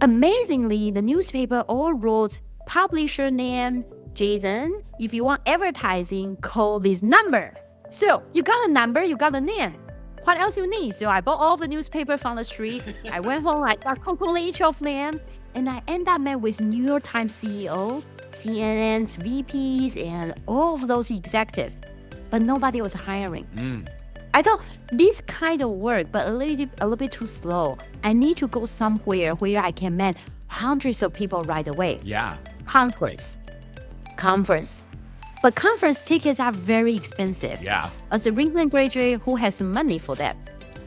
Amazingly, the newspaper all wrote publisher name, Jayzen. If you want advertising, call this number. So you got a number, you got a name. What else you need? So I bought all the newspaper from the street. I went home, I got calling each of them, and I end up met with New York Times CEO, CNN's VPs, and all of those executives. But nobody was hiring. I thought this kind of work, but a little bit too slow. I need to go somewhere where I can meet hundreds of people right away. Yeah. Conference. But conference tickets are very expensive. Yeah. As a recent graduate, who has money for that?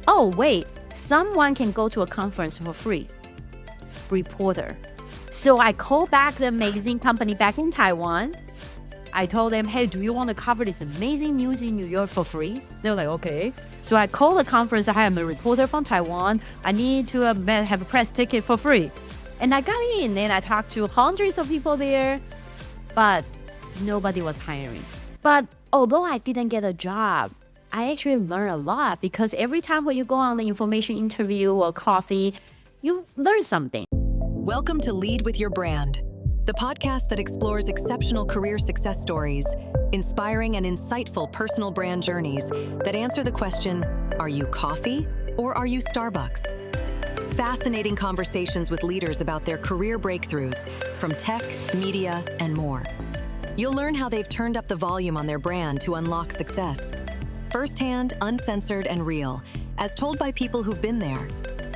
Oh, wait, someone can go to a conference for free. Reporter. So I called back the magazine company back in Taiwan. I told them, hey, do you want to cover this amazing news in New York for free? They're like, okay. So I called the conference. I am a reporter from Taiwan. I need to have a press ticket for free. And I got in and I talked to hundreds of people there, but nobody was hiring. But although I didn't get a job, I actually learned a lot because every time when you go on the information interview or coffee, you learn something. Welcome to Lead with Your Brand, the podcast that explores exceptional career success stories, inspiring and insightful personal brand journeys that answer the question, are you coffee or are you Starbucks? Fascinating conversations with leaders about their career breakthroughs from tech, media, and more. You'll learn how they've turned up the volume on their brand to unlock success. Firsthand, uncensored, and real, as told by people who've been there.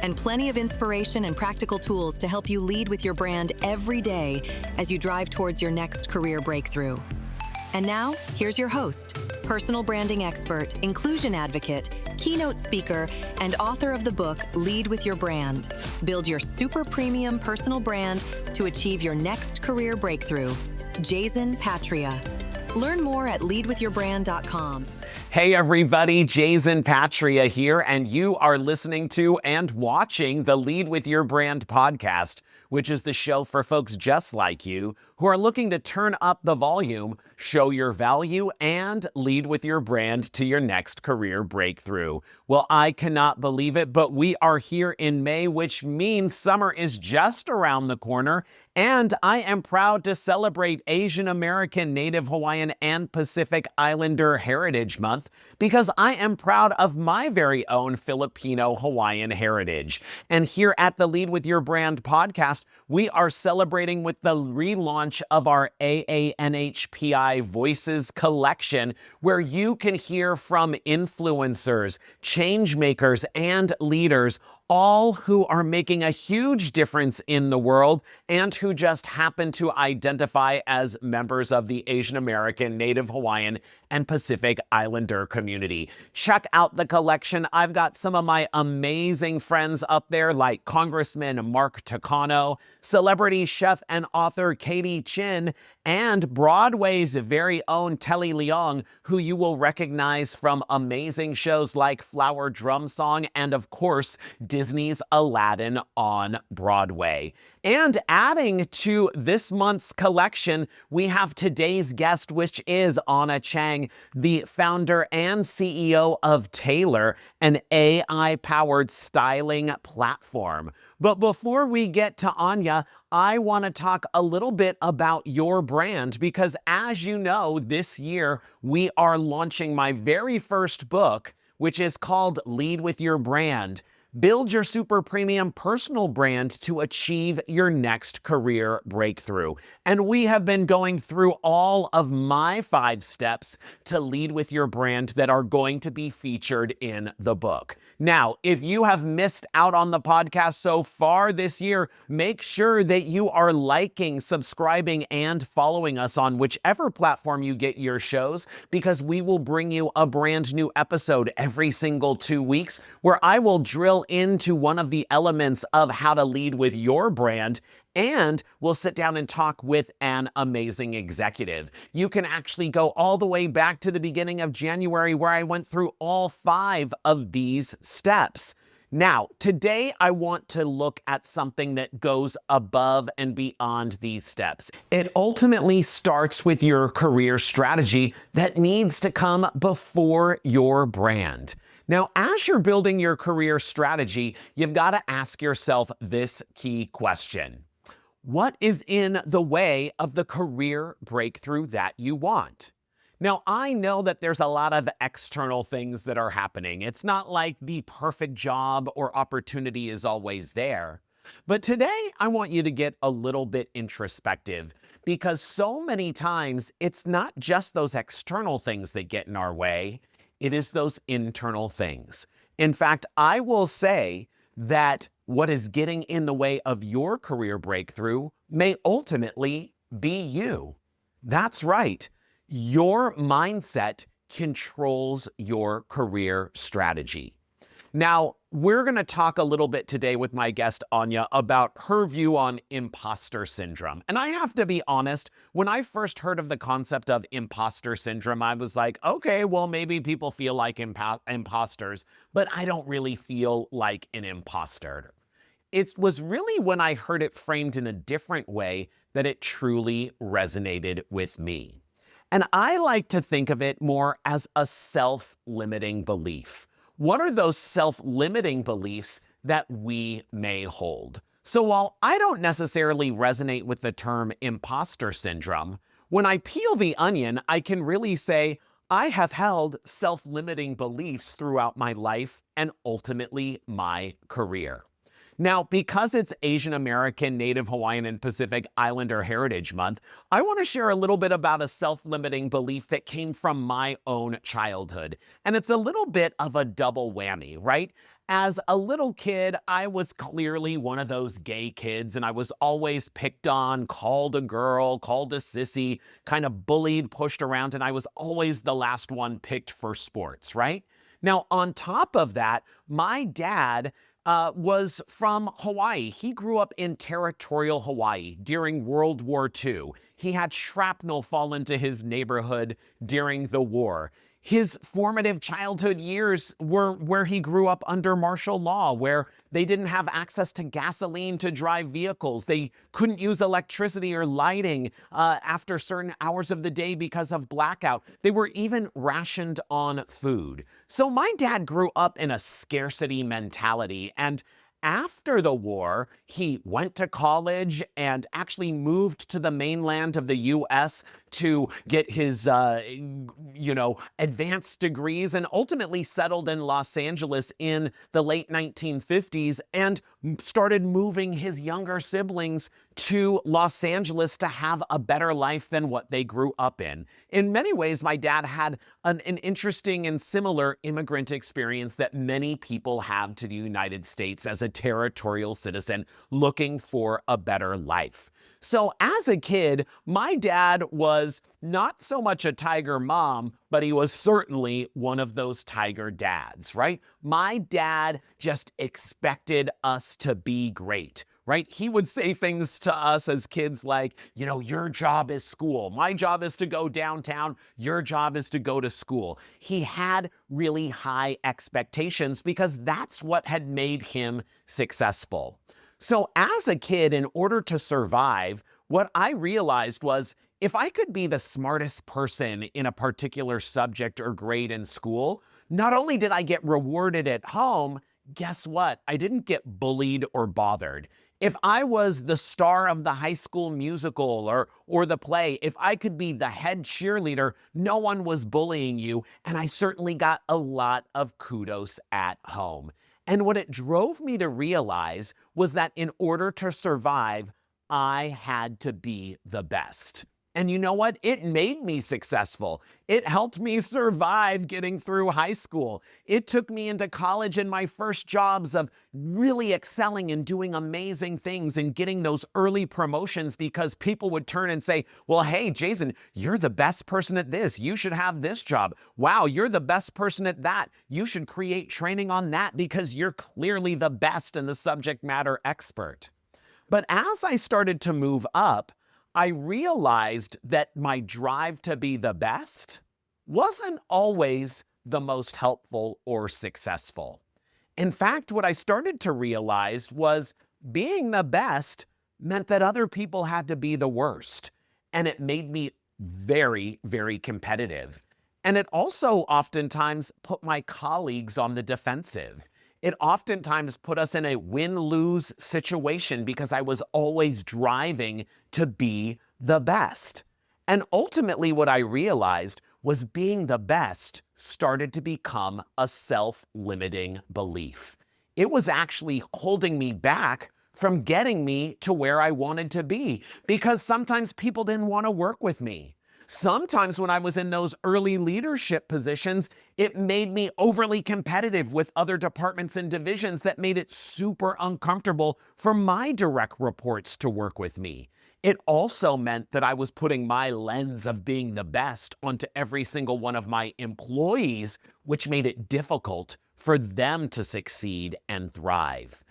And plenty of inspiration and practical tools to help you lead with your brand every day as you drive towards your next career breakthrough. And now, here's your host, personal branding expert, inclusion advocate, keynote speaker, and author of the book, Lead with Your Brand. Build your super premium personal brand to achieve your next career breakthrough. Jayzen Patria. Learn more at leadwithyourbrand.com. Hey everybody, Jayzen Patria here, and you are listening to and watching the Lead with Your Brand podcast, which is the show for folks just like you who are looking to turn up the volume, show your value, and lead with your brand to your next career breakthrough. Well, I cannot believe it, but we are here in May, which means summer is just around the corner, and I am proud to celebrate Asian American, Native Hawaiian, and Pacific Islander Heritage Month because I am proud of my very own Filipino Hawaiian heritage. And here at the Lead with Your Brand podcast, we are celebrating with the relaunch of our AANHPI Voices collection, where you can hear from influencers, change makers, and leaders, all who are making a huge difference in the world and who just happen to identify as members of the Asian American, Native Hawaiian, and Pacific Islander community. Check out the collection. I've got some of my amazing friends up there like Congressman Mark Takano, celebrity chef and author Katie Chin, and Broadway's very own Telly Leong, who you will recognize from amazing shows like Flower Drum Song and, of course, Disney's Aladdin on Broadway. And adding to this month's collection, we have today's guest, which is Anya Cheng, the founder and CEO of Taelor, an AI-powered styling platform. But before we get to Anya, I want to talk a little bit about your brand because, as you know, this year we are launching my very first book, which is called Lead with Your Brand. Build your super premium personal brand to achieve your next career breakthrough. And we have been going through all of my 5 steps to lead with your brand that are going to be featured in the book. Now, if you have missed out on the podcast so far this year, make sure that you are liking, subscribing, and following us on whichever platform you get your shows, because we will bring you a brand new episode every single 2 weeks where I will drill into one of the elements of how to lead with your brand, and we'll sit down and talk with an amazing executive. You can actually go all the way back to the beginning of January where I went through all 5 of these steps. Now, today I want to look at something that goes above and beyond these steps. It ultimately starts with your career strategy that needs to come before your brand. Now, as you're building your career strategy, you've got to ask yourself this key question. What is in the way of the career breakthrough that you want? Now, I know that there's a lot of external things that are happening. It's not like the perfect job or opportunity is always there. But today, I want you to get a little bit introspective because so many times it's not just those external things that get in our way, it is those internal things. In fact, I will say that what is getting in the way of your career breakthrough may ultimately be you. That's right. Your mindset controls your career strategy. Now, we're going to talk a little bit today with my guest, Anya, about her view on imposter syndrome. And I have to be honest, when I first heard of the concept of imposter syndrome, I was like, okay, well, maybe people feel like imposters, but I don't really feel like an imposter. It was really when I heard it framed in a different way that it truly resonated with me. And I like to think of it more as a self-limiting belief. What are those self-limiting beliefs that we may hold? So while I don't necessarily resonate with the term imposter syndrome, when I peel the onion, I can really say I have held self-limiting beliefs throughout my life and ultimately my career. Now, because it's Asian American, Native Hawaiian, and Pacific Islander Heritage Month, I want to share a little bit about a self-limiting belief that came from my own childhood. And it's a little bit of a double whammy, right? As a little kid, I was clearly one of those gay kids, and I was always picked on, called a girl, called a sissy, kind of bullied, pushed around, and I was always the last one picked for sports, right? Now, on top of that, my dad was from Hawaii. He grew up in territorial Hawaii during World War II. He had shrapnel fall into his neighborhood during the war. His formative childhood years were where he grew up under martial law, where they didn't have access to gasoline to drive vehicles. They couldn't use electricity or lighting after certain hours of the day because of blackout. They were even rationed on food. So my dad grew up in a scarcity mentality, and after the war, he went to college and actually moved to the mainland of the US to get his, advanced degrees, and ultimately settled in Los Angeles in the late 1950s and started moving his younger siblings to Los Angeles to have a better life than what they grew up in. In many ways, my dad had an interesting and similar immigrant experience that many people have to the United States as a territorial citizen looking for a better life. So as a kid, my dad was not so much a tiger mom, but he was certainly one of those tiger dads, right? My dad just expected us to be great, right? He would say things to us as kids like, your job is school. My job is to go downtown. Your job is to go to school. He had really high expectations because that's what had made him successful. So as a kid, in order to survive, what I realized was if I could be the smartest person in a particular subject or grade in school, not only did I get rewarded at home, guess what? I didn't get bullied or bothered. If I was the star of the high school musical or the play, if I could be the head cheerleader, no one was bullying you, and I certainly got a lot of kudos at home. And what it drove me to realize was that in order to survive, I had to be the best. And you know what? It made me successful. It helped me survive getting through high school. It took me into college and my first jobs of really excelling and doing amazing things and getting those early promotions because people would turn and say, well, hey, Jayzen, you're the best person at this. You should have this job. Wow, you're the best person at that. You should create training on that because you're clearly the best and the subject matter expert. But as I started to move up, I realized that my drive to be the best wasn't always the most helpful or successful. In fact, what I started to realize was being the best meant that other people had to be the worst. And it made me very, very competitive. And it also oftentimes put my colleagues on the defensive. It oftentimes put us in a win-lose situation because I was always driving to be the best. And ultimately what I realized was being the best started to become a self-limiting belief. It was actually holding me back from getting me to where I wanted to be because sometimes people didn't want to work with me. Sometimes when I was in those early leadership positions, it made me overly competitive with other departments and divisions that made it super uncomfortable for my direct reports to work with me. It also meant that I was putting my lens of being the best onto every single one of my employees, which made it difficult for them to succeed and thrive.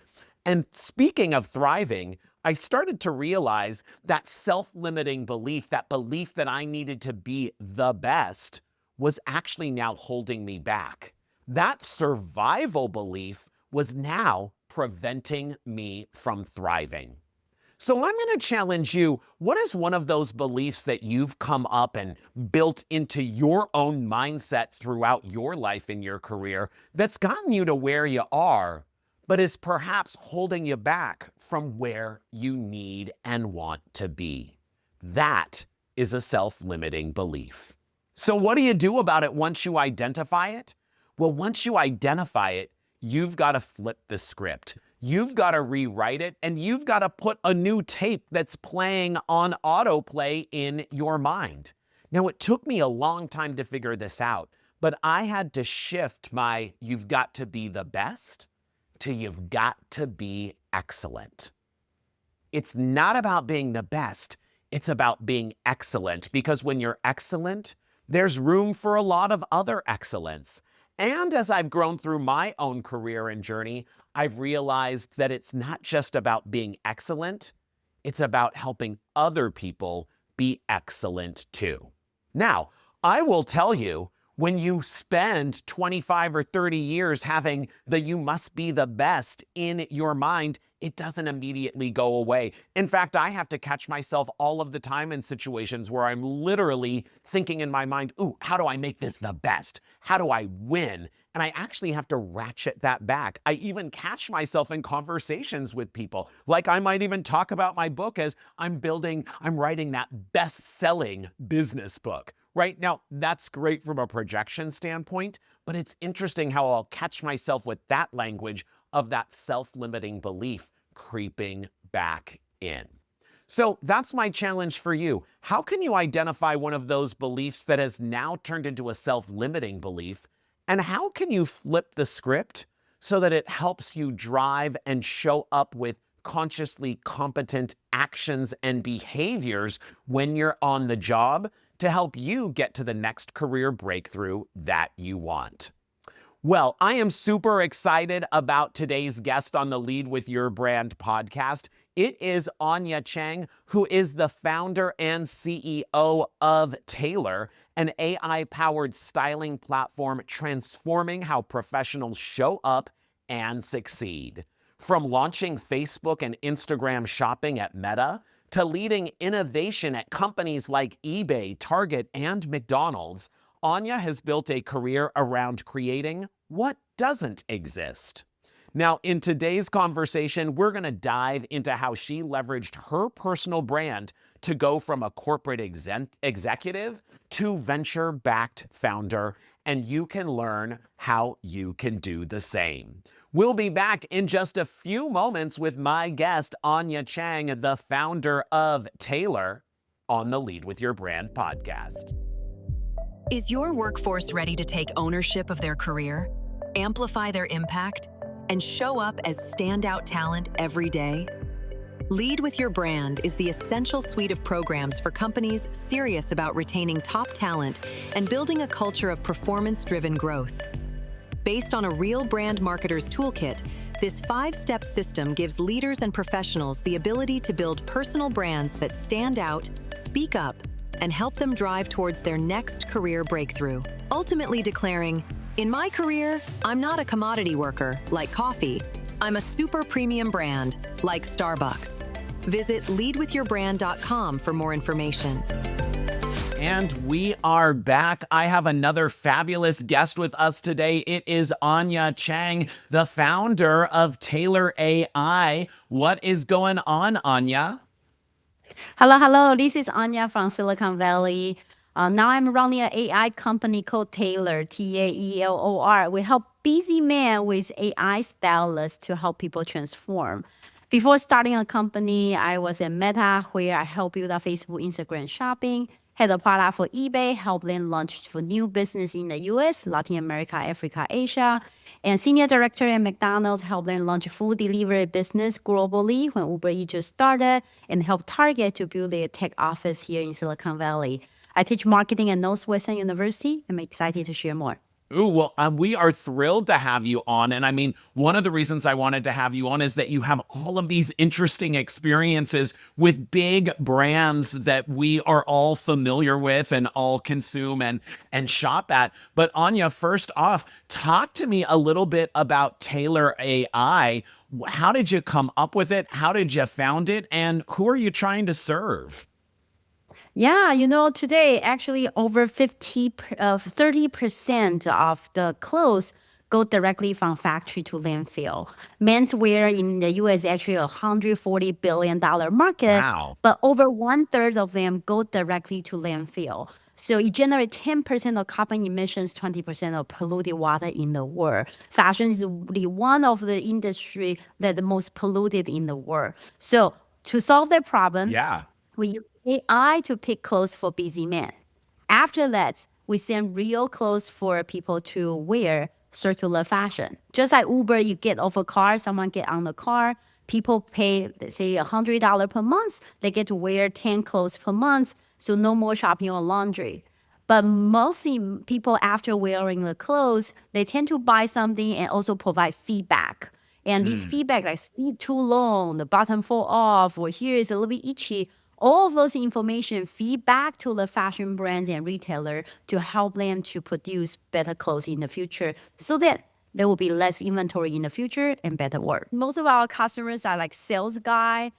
And speaking of thriving, I started to realize that self-limiting belief, that belief that I needed to be the best, was actually now holding me back. That survival belief was now preventing me from thriving. So I'm going to challenge you. What is one of those beliefs that you've come up and built into your own mindset throughout your life and your career that's gotten you to where you are, but is perhaps holding you back from where you need and want to be? That is a self-limiting belief. So what do you do about it once you identify it? Well, once you identify it, you've got to flip the script. You've got to rewrite it, and you've got to put a new tape that's playing on autoplay in your mind. Now, it took me a long time to figure this out, but I had to shift my "you've got to be the best" to "you've got to be excellent." It's not about being the best, it's about being excellent, because when you're excellent, there's room for a lot of other excellence. And as I've grown through my own career and journey, I've realized that it's not just about being excellent, it's about helping other people be excellent too. Now, I will tell you, when you spend 25 or 30 years having the "you must be the best" in your mind, it doesn't immediately go away. In fact, I have to catch myself all of the time in situations where I'm literally thinking in my mind, ooh, how do I make this the best? How do I win? And I actually have to ratchet that back. I even catch myself in conversations with people. Like I might even talk about my book as I'm writing that best-selling business book. Right now, that's great from a projection standpoint, but it's interesting how I'll catch myself with that language of that self-limiting belief creeping back in. So that's my challenge for you. How can you identify one of those beliefs that has now turned into a self-limiting belief? And how can you flip the script so that it helps you drive and show up with consciously competent actions and behaviors when you're on the job to help you get to the next career breakthrough that you want? Well, I am super excited about today's guest on the Lead with Your Brand podcast. It is Anya Cheng, who is the founder and CEO of Taelor, an AI-powered styling platform transforming how professionals show up and succeed. From launching Facebook and Instagram shopping at Meta, to leading innovation at companies like eBay, Target, and McDonald's, Anya has built a career around creating what doesn't exist. Now, in today's conversation, we're going to dive into how she leveraged her personal brand to go from a corporate executive to venture-backed founder, and you can learn how you can do the same. We'll be back in just a few moments with my guest, Anya Cheng, the founder of Taelor, on the Lead with Your Brand podcast. Is your workforce ready to take ownership of their career, amplify their impact, and show up as standout talent every day? Lead with Your Brand is the essential suite of programs for companies serious about retaining top talent and building a culture of performance-driven growth. Based on a real brand marketer's toolkit, this 5-step system gives leaders and professionals the ability to build personal brands that stand out, speak up, and help them drive towards their next career breakthrough. Ultimately declaring, "In my career, I'm not a commodity worker like coffee. I'm a super premium brand like Starbucks." Visit leadwithyourbrand.com for more information. And we are back. I have another fabulous guest with us today. It is Anya Cheng, the founder of Taelor AI. What is going on, Anya? Hello. This is Anya from Silicon Valley. Now I'm running an AI company called Taelor, Taelor. We help busy men with AI stylists to help people transform. Before starting a company, I was at Meta, where I help build a Facebook, Instagram shopping, had a product for eBay, help them launch for new business in the US, Latin America, Africa, Asia, and senior director at McDonald's, help them launch food delivery business globally when Uber Eats just started, and help Target to build their tech office here in Silicon Valley. I teach marketing at Northwestern University. I'm excited to share more. Ooh, well, we are thrilled to have you on. And I mean, one of the reasons I wanted to have you on is that you have all of these interesting experiences with big brands that we are all familiar with and all consume and shop at. But Anya, first off, talk to me a little bit about Taelor AI. How did you come up with it? How did you found it? And who are you trying to serve? Yeah, today actually over 30% of the clothes go directly from factory to landfill. Menswear in the US is actually a $140 billion market, Wow. but over one third of them go directly to landfill. So it generates 10% of carbon emissions, 20% of polluted water in the world. Fashion is really one of the industry that the most polluted in the world. So to solve that problem, Yeah. we use AI to pick clothes for busy men. After that, we send real clothes for people to wear, circular fashion. Just like Uber, you get off a car, someone get on the car, people pay, let's say, $100 per month. They get to wear 10 clothes per month, so no more shopping or laundry. But mostly people, after wearing the clothes, they tend to buy something and also provide feedback. And this feedback, like sleep too long, the bottom fall off, or here is a little bit itchy. All of those information feed back to the fashion brands and retailer to help them to produce better clothes in the future so that there will be less inventory in the future and better work. Most of our customers are like sales guy,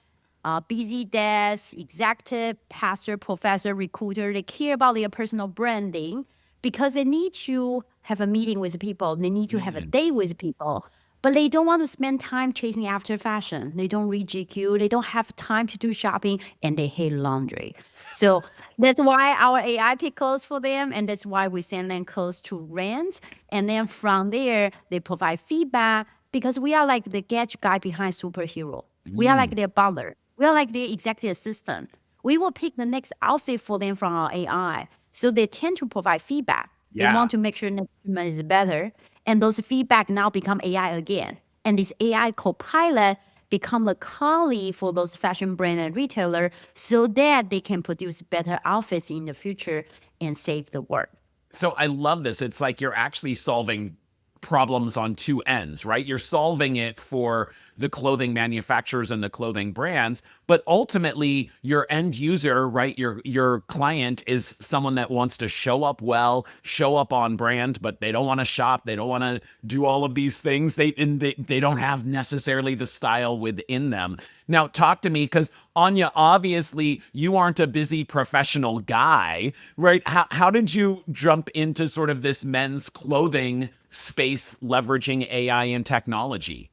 busy desk, executive, pastor, professor, recruiter. They care about their personal branding because they need to have a meeting with people. They need to have a date with people. But they don't want to spend time chasing after fashion. They don't read GQ. They don't have time to do shopping, and they hate laundry. So that's why our AI pick clothes for them, and that's why we send them clothes to rent. And then from there, they provide feedback because we are like the gadget guy behind superhero. We are like their butler. We are like their executive assistant. We will pick the next outfit for them from our AI. So they tend to provide feedback. They Yeah. want to make sure next treatment is better. And those feedback now become AI again. And this AI co-pilot become the colleague for those fashion brand and retailer so that they can produce better outfits in the future and save the world. So I love this. It's like you're actually solving problems on two ends, right? You're solving it for the clothing manufacturers and the clothing brands, but ultimately your end user, right? Your client is someone that wants to show up well, show up on brand, but they don't want to shop, they don't want to do all of these things. They don't have necessarily the style within them. Now, talk to me, because Anya, obviously you aren't a busy professional guy, right? How did you jump into sort of this men's clothing space leveraging AI and technology?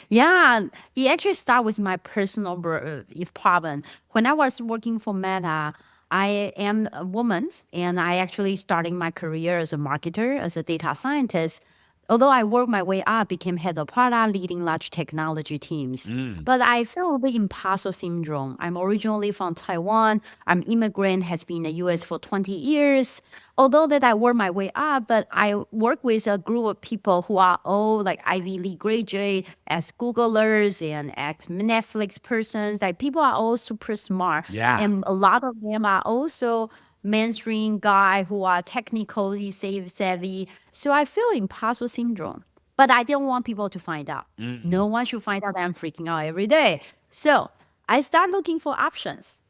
Yeah, it actually started with my personal problem. When I was working for Meta, I am a woman, and I actually starting my career as a marketer, as a data scientist. Although I worked my way up, became head of product, leading large technology teams. But I felt the imposter syndrome. I'm originally from Taiwan. I'm immigrant, has been in the US for 20 years. Although that I worked my way up, but I work with a group of people who are all like Ivy League graduate, as Googlers and ex Netflix persons. Like people are all super smart. Yeah. And a lot of them are also mainstream guy who are technically savvy. So I feel imposter syndrome, but I didn't want people to find out. No one should find out that I'm freaking out every day. So I start looking for options.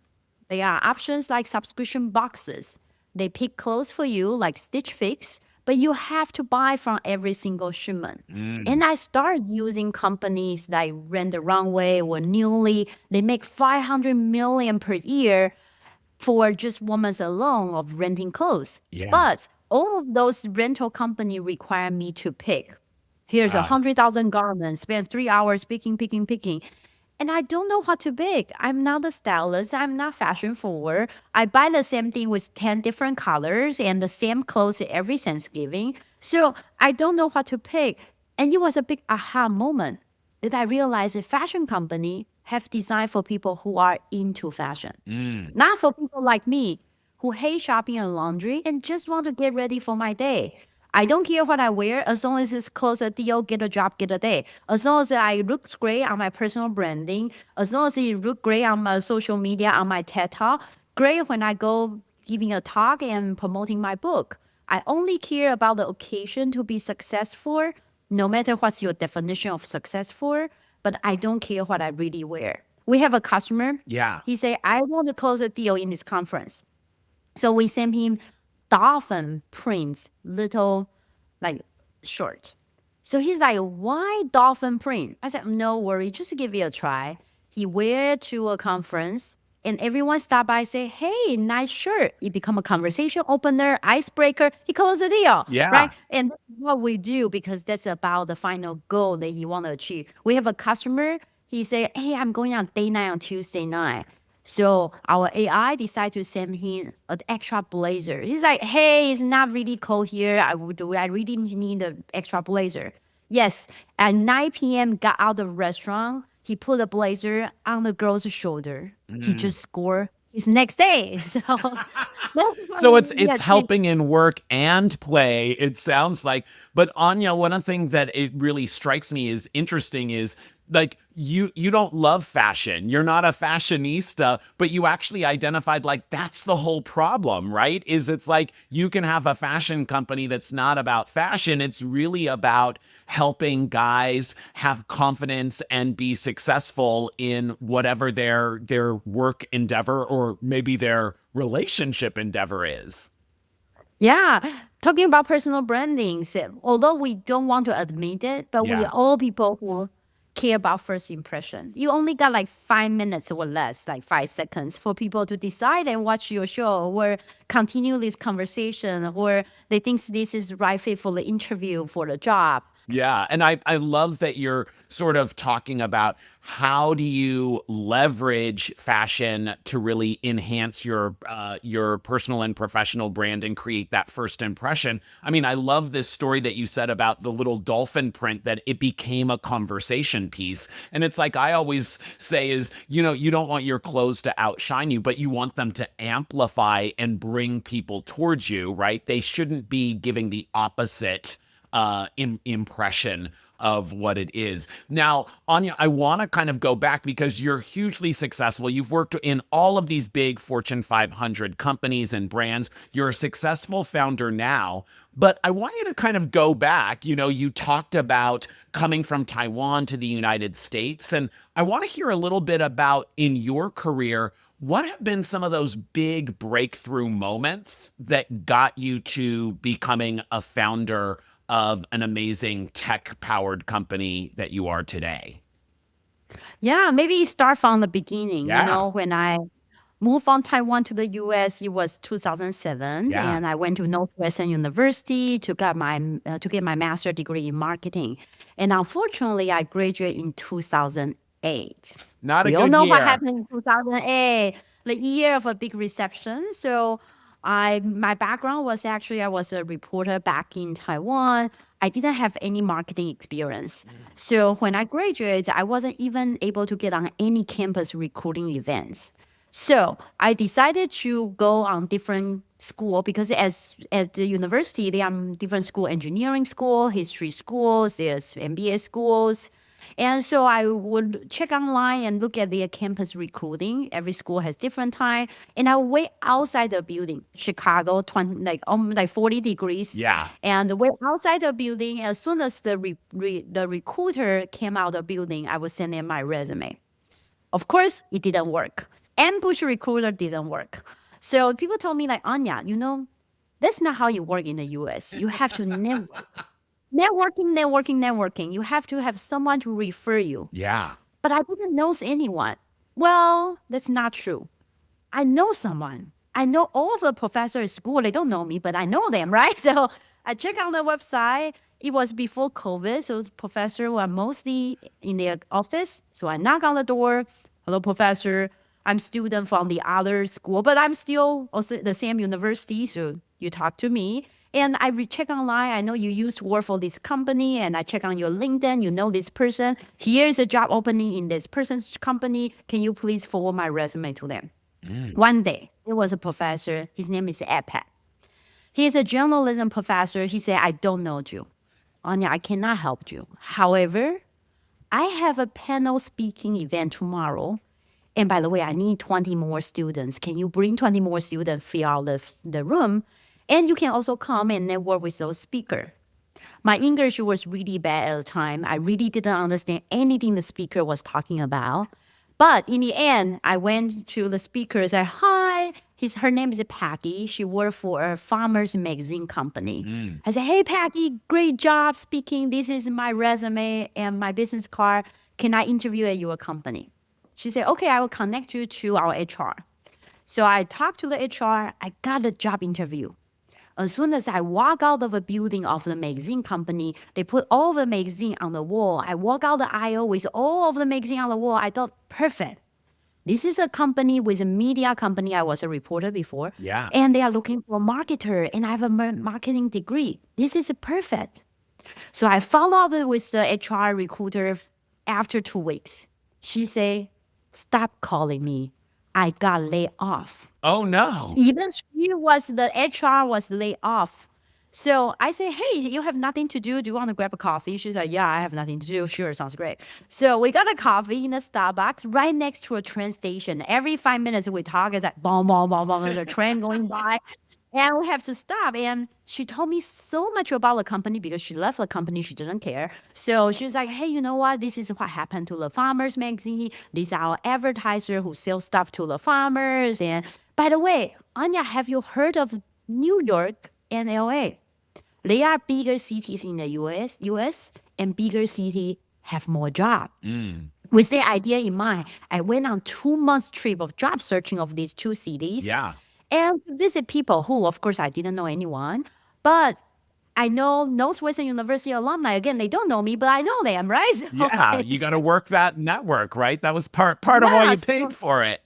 There are options like subscription boxes. They pick clothes for you like Stitch Fix, but you have to buy from every single shipment. And I started using companies like Rent the Runway or Newly. They make 500 million per year. for just women alone of renting clothes. Yeah. But all of those rental company require me to pick. Here's 100,000 garments, spend 3 hours picking. And I don't know what to pick. I'm not a stylist. I'm not fashion forward. I buy the same thing with 10 different colors and the same clothes every Thanksgiving. So I don't know what to pick. And it was a big aha moment that I realized a fashion company have designed for people who are into fashion, not for people like me who hate shopping and laundry and just want to get ready for my day. I don't care what I wear as long as it's close a deal, get a job, get a day. As long as I look great on my personal branding, as long as it look great on my social media, on my TED Talk, great when I go giving a talk and promoting my book. I only care about the occasion to be successful, no matter what's your definition of successful, but I don't care what I really wear. We have a customer. Yeah. He said, I want to close a deal in this conference. So we sent him dolphin prints, little like short. So he's like, why dolphin print? I said, no worry, just give it a try. He wear it to a conference and everyone stop by and say, hey, nice shirt. It become a conversation opener, icebreaker. He closed the deal, Yeah. right? And that's what we do because that's about the final goal that you want to achieve. We have a customer. He say, hey, I'm going on day 9 on Tuesday night. So our AI decided to send him an extra blazer. He's like, hey, it's not really cold here. I really need an extra blazer. Yes, at 9 p.m., got out of the restaurant. He put the blazer on the girl's shoulder. He just scored his next day. So it's helping in work and play, it sounds like. But Anya, one thing that it really strikes me is interesting is like you don't love fashion. You're not a fashionista, but you actually identified like that's the whole problem, right? Is it's like you can have a fashion company that's not about fashion. It's really about helping guys have confidence and be successful in whatever their work endeavor or maybe their relationship endeavor is. Yeah, talking about personal branding, so although we don't want to admit it, but we Yeah. are all people who care about first impression. You only got like 5 minutes or less, like 5 seconds for people to decide and watch your show or continue this conversation or they think this is right fit for the interview for the job. Yeah. And I love that you're sort of talking about how do you leverage fashion to really enhance your personal and professional brand and create that first impression. I mean, I love this story that you said about the little dolphin print, that it became a conversation piece. And it's like I always say is, you know, you don't want your clothes to outshine you, but you want them to amplify and bring people towards you, right? They shouldn't be giving the opposite impression of what it is. Now, Anya, I want to kind of go back because you're hugely successful. You've worked in all of these big Fortune 500 companies and brands. You're a successful founder now, but I want you to kind of go back. You know, you talked about coming from Taiwan to the United States, and I want to hear a little bit about in your career, what have been some of those big breakthrough moments that got you to becoming a founder of an amazing tech-powered company that you are today? Yeah, maybe start from the beginning. Yeah. You know, when I moved from Taiwan to the US, it was 2007, Yeah. and I went to Northwestern University to get my master's degree in marketing. And unfortunately, I graduated in 2008. Not a We all good know what year. happened in 2008, the year of a big reception. So my background was actually I was a reporter back in Taiwan. I didn't have any marketing experience. So when I graduated, I wasn't even able to get on any campus recruiting events. So I decided to go on different school because at the university, there are different school, engineering school, history schools, there's MBA schools. And so I would check online and look at their campus recruiting. Every school has different time. And I would wait outside the building, Chicago, 20, like 40 degrees. Yeah. And wait outside the building. As soon as the recruiter came out of the building, I would send in my resume. Of course, it didn't work. Ambush recruiter didn't work. So people told me like, Anya, you know, that's not how you work in the US. You have to network. Networking. You have to have someone to refer you. Yeah. But I didn't know anyone. Well, that's not true. I know someone. I know all the professors at school. They don't know me, but I know them, right? So I check on the website. It was before COVID, so professors were mostly in their office. So I knock on the door. Hello, professor. I'm student from the other school, but I'm still also the same university. So you talk to me. And I check online. I know you used to work for this company, and I check on your LinkedIn. You know this person. Here's a job opening in this person's company. Can you please forward my resume to them? One day, there was a professor. His name is Ed. He is a journalism professor. He said, I don't know you. Anya, I cannot help you. However, I have a panel speaking event tomorrow. And by the way, I need 20 more students. Can you bring 20 more students, fill out the room? And you can also come and network with those speakers. My English was really bad at the time. I really didn't understand anything the speaker was talking about. But in the end, I went to the speaker and said, hi, her name is Peggy. She worked for a farmer's magazine company. I said, hey, Peggy, great job speaking. This is my resume and my business card. Can I interview at your company? She said, okay, I will connect you to our HR. So I talked to the HR. I got a job interview. As soon as I walk out of the building of the magazine company, they put all the magazine on the wall. I walk out the aisle with all of the magazine on the wall. I thought, perfect. This is a company with a media company. I was a reporter before. Yeah. And they are looking for a marketer, and I have a marketing degree. This is perfect. So I followed up with the HR recruiter after 2 weeks. She said, stop calling me. I got laid off. Oh, no. Even the HR was laid off. So I say, hey, you have nothing to do. Do you want to grab a coffee? She said, yeah, I have nothing to do. Sure, sounds great. So we got a coffee in a Starbucks right next to a train station. Every 5 minutes we talk, it's like, boom, boom, boom, boom, there's a train going by. And we have to stop. And she told me so much about the company because she left the company. She didn't care. So she was like, hey, you know what? This is what happened to the farmers magazine. These are our advertiser who sell stuff to the farmers. And by the way, Anya, have you heard of New York and LA? They are bigger cities in the US and bigger city have more job. With the idea in mind, I went on 2 months trip of job searching of these two cities. Yeah. And visit people who, of course, I didn't know anyone. But I know Northwestern University alumni. Again, they don't know me, but I know them, right? So Yeah, you got to work that network, right? That was part of why you paid for it.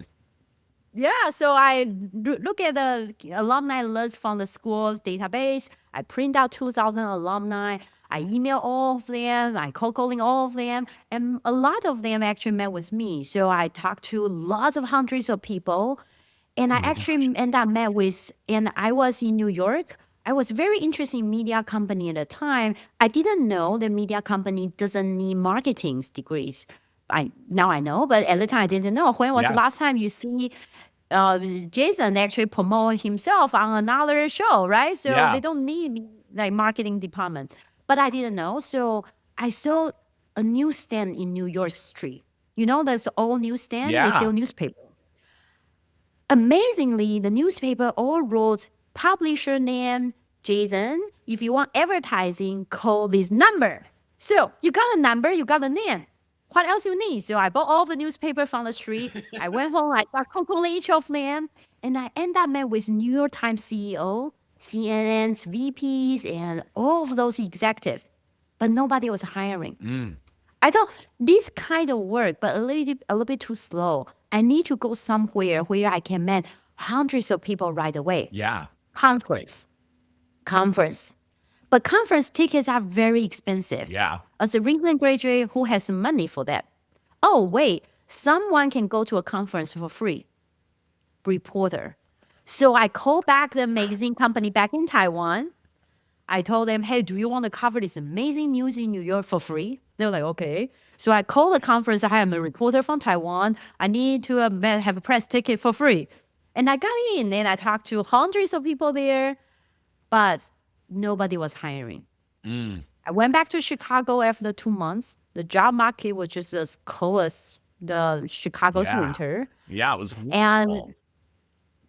Yeah, so I look at the alumni list from the school database. I print out 2,000 alumni. I email all of them. I cold calling all of them. And a lot of them actually met with me. So I talked to lots of hundreds of people. And I actually ended up met with, and I was in New York. I was very interested in media company at the time. I didn't know the media company doesn't need marketing degrees. Now I know, but at the time I didn't know. When was the last time you see Jayzen actually promote himself on another show, right? So they don't need like marketing department. But I didn't know. So I saw a newsstand in New York Street. You know, there's old newsstand. They sell newspaper. Amazingly, the newspaper all wrote publisher name, Jayzen. If you want advertising, call this number. So you got a number, you got a name. What else you need? So I bought all the newspaper from the street. I went home, I started calling each of them. And I ended up met with New York Times CEO, CNN's VPs, and all of those executives. But nobody was hiring. I thought this kind of work, but a little bit too slow. I need to go somewhere where I can meet hundreds of people right away. Yeah. Conference. But conference tickets are very expensive. Yeah. As a recent graduate who has money for that. Oh, wait, someone can go to a conference for free. Reporter. So I called back the magazine company back in Taiwan. I told them, hey, do you want to cover this amazing news in New York for free? They were like, okay. So I called the conference. I am a reporter from Taiwan. I need to have a press ticket for free. And I got in and I talked to hundreds of people there, but nobody was hiring. I went back to Chicago after 2 months. The job market was just as cold as the Chicago's winter. Yeah, it was horrible.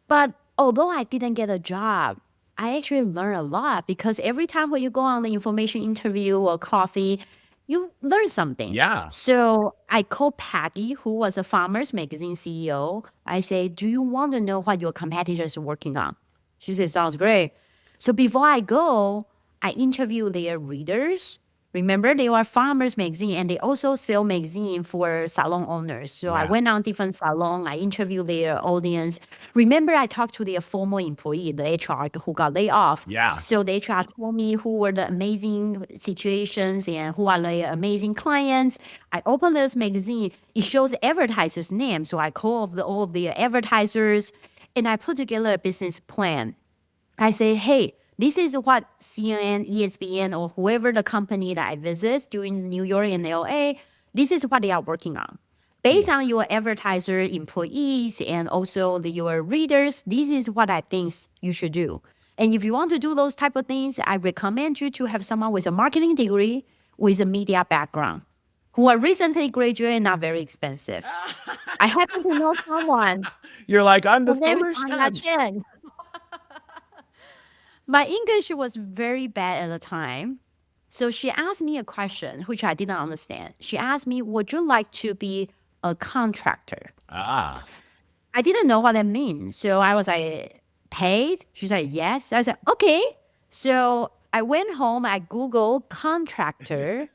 But although I didn't get a job, I actually learned a lot because every time when you go on the information interview or coffee, you learn something. Yeah. So I called Peggy, who was a Farmers Magazine CEO. I say, do you want to know what your competitors are working on? She said, sounds great. So before I go, I interview their readers. Remember, they are Farmers Magazine, and they also sell magazine for salon owners. So I Yeah. went on different salon. I interviewed their audience. Remember, I talked to their former employee, the HR, who got laid off. Yeah. So the HR told me who were the amazing situations and who are the amazing clients. I opened this magazine. It shows advertisers' names. So I called all of the advertisers, and I put together a business plan. I say, hey, this is what CNN, ESPN, or whoever the company that I visit during New York and LA, this is what they are working on. Based on your advertiser employees and also your readers, this is what I think you should do. And if you want to do those type of things, I recommend you to have someone with a marketing degree, with a media background, who are recently graduated and not very expensive. I happen to know someone. You're like, I'm the Her name is Anya solution. Cheng. My English was very bad at the time. So she asked me a question, which I didn't understand. She asked me, would you like to be a contractor? Ah. I didn't know what that means. So I was like, paid? She said, yes. I said, okay. So I went home, I Googled contractor.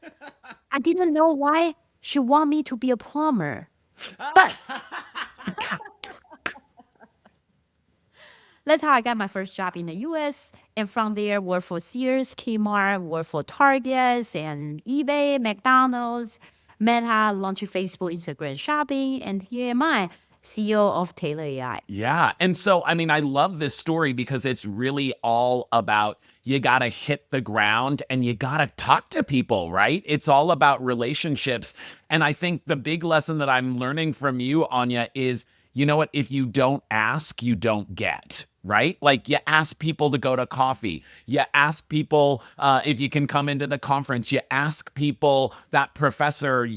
I didn't know why she want me to be a plumber. But that's how I got my first job in the US. And from there, worked for Sears, Kmart, worked for Target and eBay, McDonald's, Meta, launching Facebook, Instagram shopping. And here am I, CEO of Taelor AI. Yeah. And so, I mean, I love this story because it's really all about you got to hit the ground and you got to talk to people, right? It's all about relationships. And I think the big lesson that I'm learning from you, Anya, is you know what? If you don't ask, you don't get, right? Like you ask people to go to coffee. You ask people if you can come into the conference. You ask people, that professor,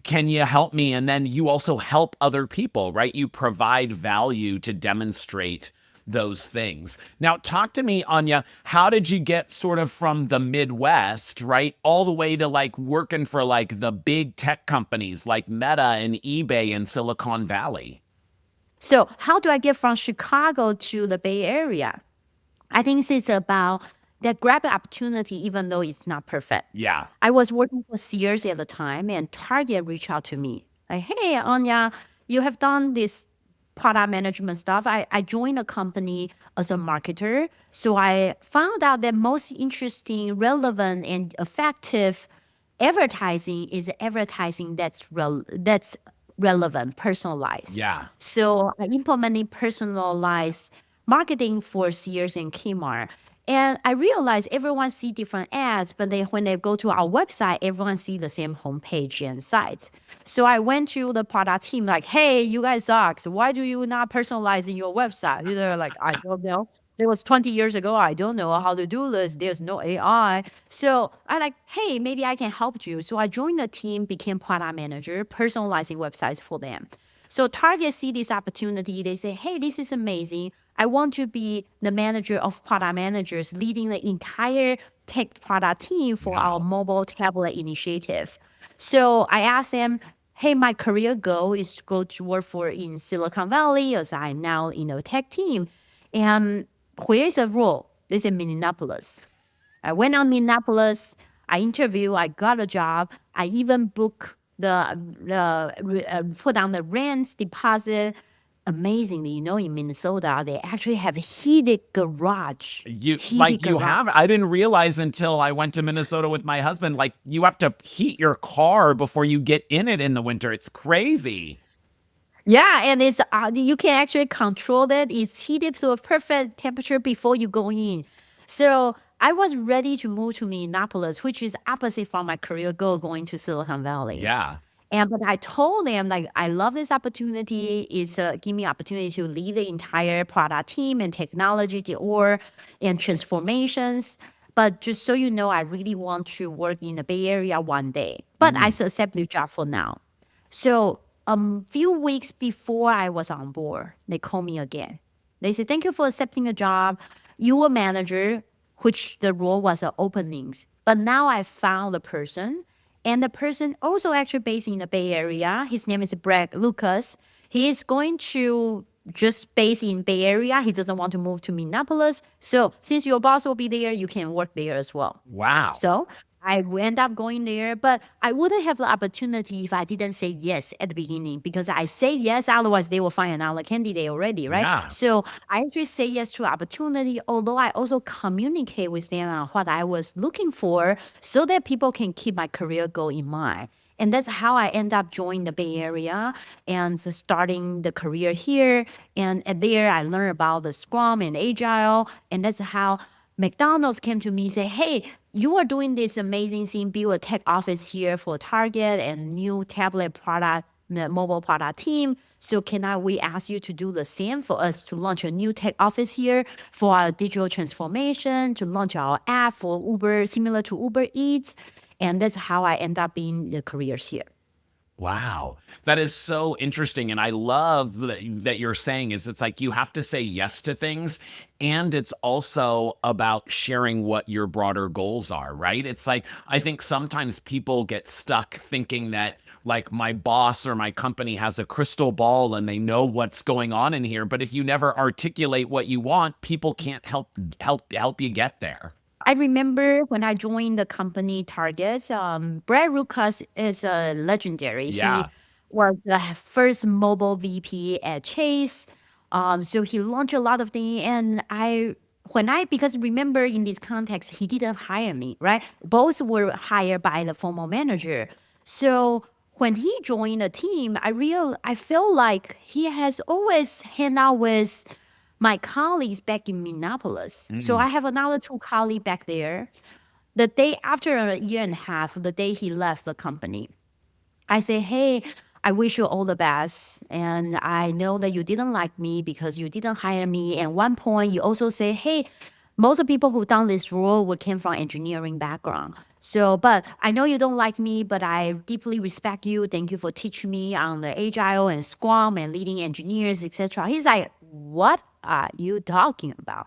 can you help me? And then you also help other people, right? You provide value to demonstrate those things. Now, talk to me, Anya, how did you get sort of from the Midwest, right, all the way to like working for like the big tech companies like Meta and eBay in Silicon Valley? So how do I get from Chicago to the Bay Area? I think this is about that grab opportunity, even though it's not perfect. Yeah. I was working for Sears at the time, and Target reached out to me. Like, hey, Anya, you have done this product management stuff. I joined a company as a marketer. So I found out that most interesting, relevant, and effective advertising is advertising that's relevant, personalized. Yeah. So I implemented personalized marketing for Sears and Kmart. And I realized everyone see different ads, but when they go to our website, everyone see the same homepage and site. So I went to the product team like, hey, you guys suck. So why do you not personalize in your website? They're like, I don't know. It was 20 years ago. I don't know how to do this. There's no AI. So I like, hey, maybe I can help you. So I joined the team, became product manager, personalizing websites for them. So Target see this opportunity. They say, hey, this is amazing. I want to be the manager of product managers leading the entire tech product team for our mobile tablet initiative. So I asked them, hey, my career goal is to go to work for in Silicon Valley as I'm now in a tech team. And where is the role? They said Minneapolis. I went on Minneapolis. I interviewed. I got a job. I even booked put on the rent deposit. Amazingly, in Minnesota, they actually have heated garage. I didn't realize until I went to Minnesota with my husband, like you have to heat your car before you get in it in the winter. It's crazy. Yeah, and it's you can actually control that. It's heated to a perfect temperature before you go in. So I was ready to move to Minneapolis, which is opposite from my career goal going to Silicon Valley. Yeah. But I told them like I love this opportunity. It's give me opportunity to lead the entire product team and technology, and transformations. But just so you know, I really want to work in the Bay Area one day. But I accept the job for now. So few weeks before I was on board, they called me again. They said, thank you for accepting the job. You were manager, which the role was openings. But now I found the person, and the person also actually based in the Bay Area. His name is Brad Lucas. He is going to just based in Bay Area. He doesn't want to move to Minneapolis. So since your boss will be there, you can work there as well. Wow. So I will end up going there, but I wouldn't have the opportunity if I didn't say yes at the beginning, because I say yes, otherwise they will find another candidate already, right? Yeah. So I actually say yes to opportunity, although I also communicate with them on what I was looking for so that people can keep my career goal in mind. And that's how I end up joining the Bay Area and starting the career here. And there I learned about the Scrum and Agile. And that's how McDonald's came to me and said, hey, you are doing this amazing thing, build a tech office here for Target and new tablet product, mobile product team. So we ask you to do the same for us to launch a new tech office here for our digital transformation, to launch our app for Uber, similar to Uber Eats. And that's how I end up being the careers here. Wow. That is so interesting. And I love that you're saying it's like you have to say yes to things. And it's also about sharing what your broader goals are, right? It's like, I think sometimes people get stuck thinking that like my boss or my company has a crystal ball and they know what's going on in here. But if you never articulate what you want, people can't help you get there. I remember when I joined the company Target, Brad Lucas is a legendary. Yeah. He was the first mobile VP at Chase. So he launched a lot of things. And because remember in this context, he didn't hire me, right? Both were hired by the former manager. So when he joined the team, I feel like he has always hang out with my colleagues back in Minneapolis. So I have another 2 colleagues back there. The day after a year and a half, the day he left the company, I say, hey, I wish you all the best. And I know that you didn't like me because you didn't hire me. And one point, you also say, hey, most of the people who done this role came from engineering background. So, but I know you don't like me, but I deeply respect you. Thank you for teaching me on the Agile and Scrum and leading engineers, etc. He's like, what are you talking about?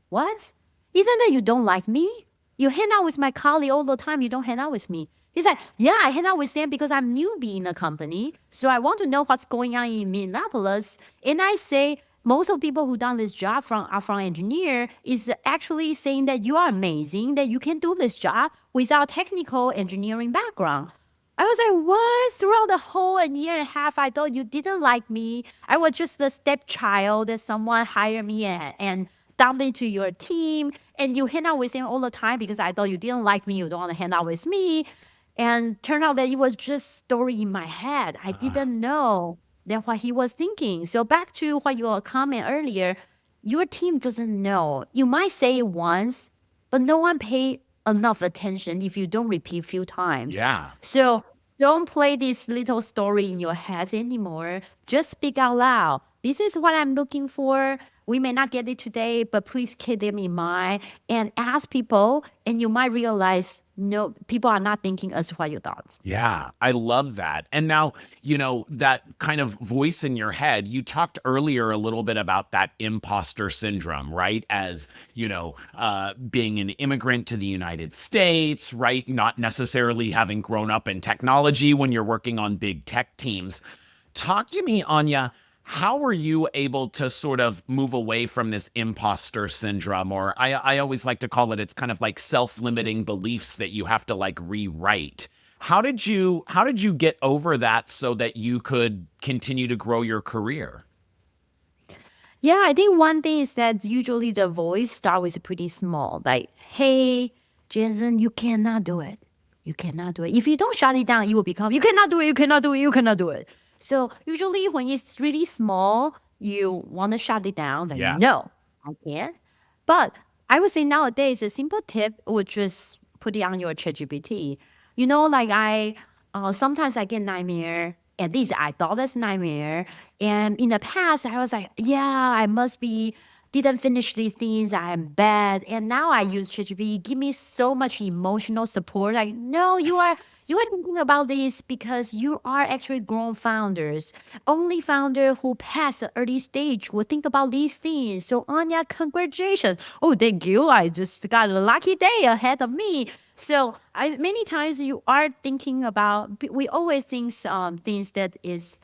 What? Isn't that you don't like me? You hang out with my colleague all the time. You don't hang out with me. He's like, yeah, I hang out with them because I'm newbie in the company. So I want to know what's going on in Minneapolis. And I say, most of the people who done this job are from engineer is actually saying that you are amazing, that you can do this job without technical engineering background. I was like, what? Throughout the whole year and a half, I thought you didn't like me. I was just the stepchild that someone hired me and dumped into your team. And you hang out with them all the time because I thought you didn't like me. You don't want to hang out with me. And turned out that it was just story in my head. I didn't know that what he was thinking. So back to what your comment earlier, your team doesn't know. You might say it once, but no one paid enough attention if you don't repeat a few times. Yeah. So don't play this little story in your head anymore. Just speak out loud. This is what I'm looking for. We may not get it today, but please keep them in mind and ask people. And you might realize, no, people are not thinking as what you thought. Yeah, I love that. And now, that kind of voice in your head, you talked earlier a little bit about that imposter syndrome, right? As, being an immigrant to the United States, right? Not necessarily having grown up in technology when you're working on big tech teams. Talk to me, Anya. How were you able to sort of move away from this imposter syndrome? Or I always like to call it's kind of like self-limiting beliefs that you have to like rewrite. How did you get over that so that you could continue to grow your career? Yeah, I think one thing is that usually the voice starts with pretty small, like, hey, Jayzen, you cannot do it. You cannot do it. If you don't shut it down, it will become, you cannot do it, you cannot do it, you cannot do it. So usually when it's really small, you want to shut it down. Like, Yeah. no, I can't. But I would say nowadays, a simple tip would just put it on your ChatGPT. Sometimes I get nightmare. At least I thought that's nightmare. And in the past, I was like, yeah, I must be didn't finish these things. I'm bad. And now I use ChatGPT. Give me so much emotional support. Like, no, you are thinking about this because you are actually grown founders. Only founder who passed the early stage will think about these things. So Anya, congratulations. Oh, thank you. I just got a lucky day ahead of me. So many times you are thinking about, we always think things that is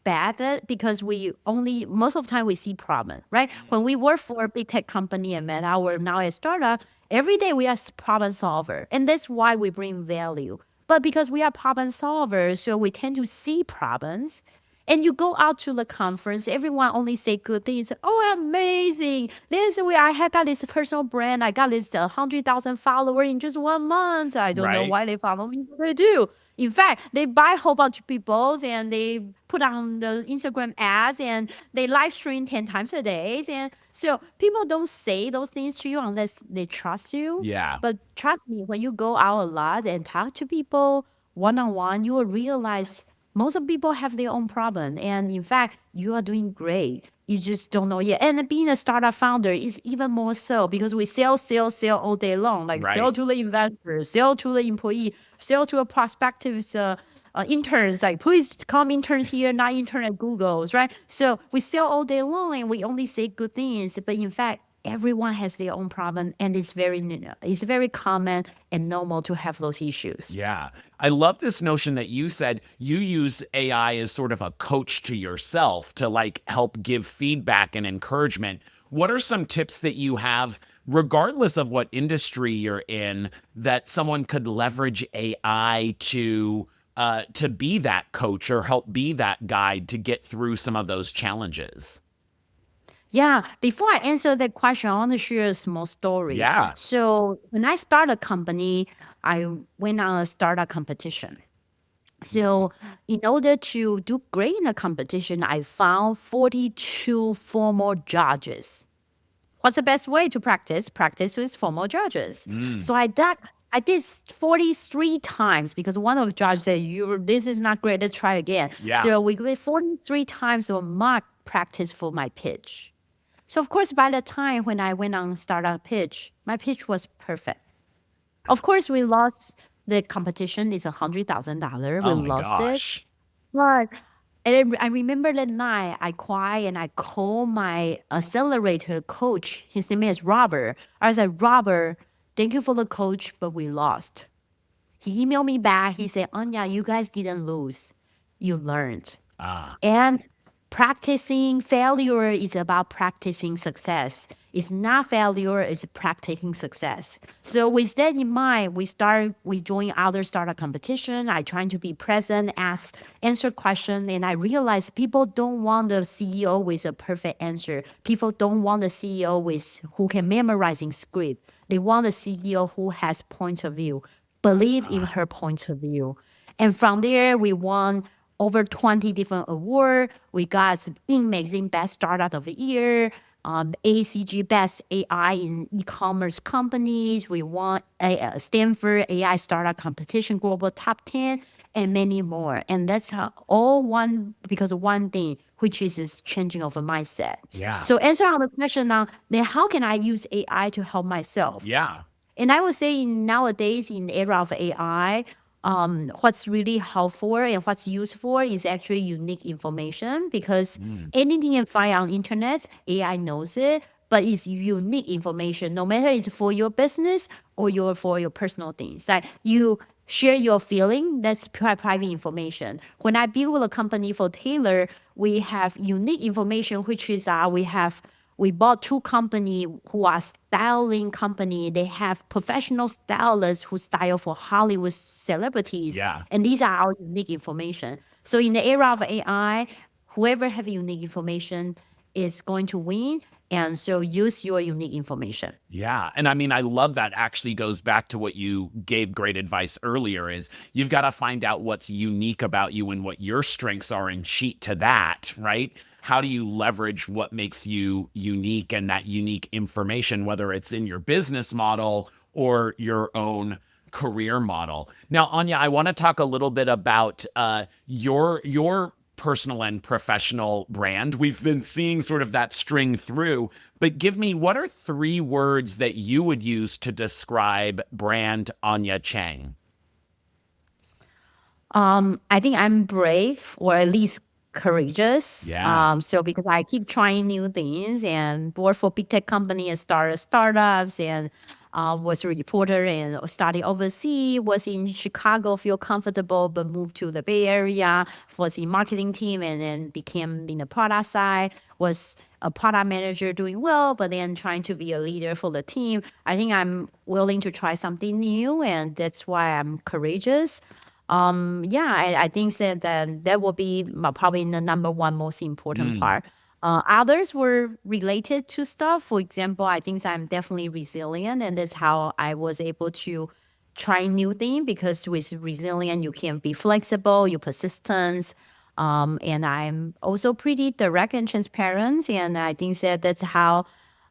bad because most of the time we see problem, right? When we work for a big tech company and now a startup, every day we are problem solver. And that's why we bring value. But because we are problem solvers, so we tend to see problems. And you go out to the conference, everyone only say good things. Oh, amazing. This way I had got this personal brand. I got this 100,000 followers in just 1 month. I don't know Right. why they follow me, but they do. In fact, they buy a whole bunch of people and they put on those Instagram ads and they live stream 10 times a day. And so people don't say those things to you unless they trust you. Yeah. But trust me, when you go out a lot and talk to people one-on-one, you will realize most of people have their own problem. And in fact, you are doing great. You just don't know yet. And being a startup founder is even more so because we sell all day long. Like sell Right. to the investors, sell to the employee, sell to a prospective interns. Like, please come intern here, not intern at Google's, right? So we sell all day long and we only say good things. But in fact, everyone has their own problem, and it's very common and normal to have those issues. Yeah. I love this notion that you said you use AI as sort of a coach to yourself to like help give feedback and encouragement. What are some tips that you have, regardless of what industry you're in, that someone could leverage AI to be that coach or help be that guide to get through some of those challenges? Yeah, before I answer that question, I want to share a small story. Yeah. So when I started a company, I went on a startup competition. So in order to do great in the competition, I found 42 former judges. What's the best way to practice? Practice with former judges. So I did 43 times because one of the judges said, this is not great, let's try again. Yeah. So we did 43 times of mock practice for my pitch. So of course, by the time when I went on startup pitch, my pitch was perfect. Of course, we lost the competition. It's $100,000. We Oh my lost it. gosh. But I remember that night I cried and I called my accelerator coach. His name is Robert. I said, Robert, thank you for the coach, but we lost. He emailed me back. He said, Anya, you guys didn't lose. You learned. And practicing failure is about practicing success. It's not failure, it's practicing success. So with that in mind, we join other startup competition. I trying to be present, answer questions, and I realized people don't want the CEO with a perfect answer. People don't want the CEO who can memorizing script. They want the CEO who has point of view. Believe in her point of view. And from there, we won over 20 different awards. We got Inc. Magazine Best Startup of the Year, ACG Best AI in E-commerce Companies. We won a Stanford AI Startup Competition Global Top 10, and many more. And that's because of one thing, which is this changing of a mindset. Yeah. So answer on the question now, then how can I use AI to help myself? Yeah. And I would say nowadays in the era of AI, what's really helpful and what's useful is actually unique information because anything you find on internet, AI knows it, but it's unique information, no matter it's for your business or for your personal things. Like you share your feeling, that's private information. When I build a company for Taelor, we have unique information, which is we bought two companies who are styling company. They have professional stylists who style for Hollywood celebrities. Yeah. And these are our unique information. So in the era of AI, whoever have unique information is going to win. And so use your unique information. Yeah. And I mean, I love that actually goes back to what you gave great advice earlier is you've got to find out what's unique about you and what your strengths are and cheat to that, right? How do you leverage what makes you unique and that unique information, whether it's in your business model or your own career model? Now, Anya, I want to talk a little bit about your personal and professional brand. We've been seeing sort of that string through, but give me, what are 3 words that you would use to describe brand Anya Cheng? I think I'm brave, or at least courageous. Yeah. So because I keep trying new things and work for big tech company and start startups, and was a reporter and studied overseas, was in Chicago, feel comfortable, but moved to the Bay Area, was in marketing team and then became in the product side, was a product manager doing well, but then trying to be a leader for the team. I think I'm willing to try something new, and that's why I'm courageous. I think that will be probably the number one most important part. Others were related to stuff. For example, I think I'm definitely resilient, and that's how I was able to try new things because with resilient, you can be flexible, you persistence. And I'm also pretty direct and transparent. And I think that's how